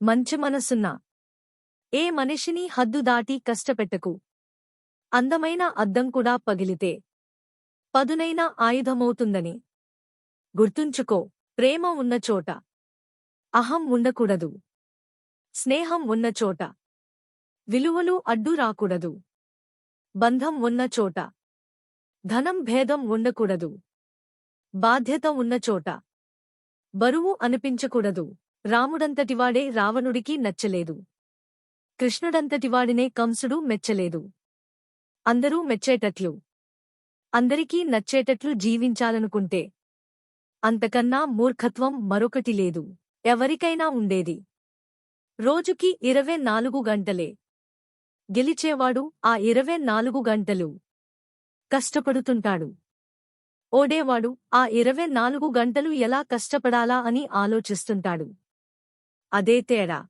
మంచి మనసున్న ఏ మనిషిని హద్దు దాటి కష్టపెట్టకు. అందమైన అద్దం కూడా పగిలితే పదునైన ఆయుధమవుతుందని గుర్తుంచుకో. ప్రేమ ఉన్న చోట అహం ఉండకూడదు. స్నేహం ఉన్న చోట విలువలు అడ్డు రాకూడదు. బంధం ఉన్న చోట ధనం భేదం ఉండకూడదు. బాధ్యత ఉన్న చోట బరువు అనిపించకూడదు. రాముడంతటివాడే రావణుడికి నచ్చలేదు. కృష్ణుడంతటివాడినే కంసుడు మెచ్చలేదు. అందరూ మెచ్చేటట్లు, అందరికీ నచ్చేటట్లు జీవించాలనుకుంటే అంతకన్నా మూర్ఖత్వం మరొకటి లేదు. ఎవరికైనా ఉండేది. రోజుకి 24 గంటలే. గెలిచేవాడు ఆ 24 గంటలు కష్టపడుతుంటాడు. ఓడేవాడు ఆ 24 గంటలు ఎలా కష్టపడాలా అని ఆలోచిస్తుంటాడు. అదే తేడా.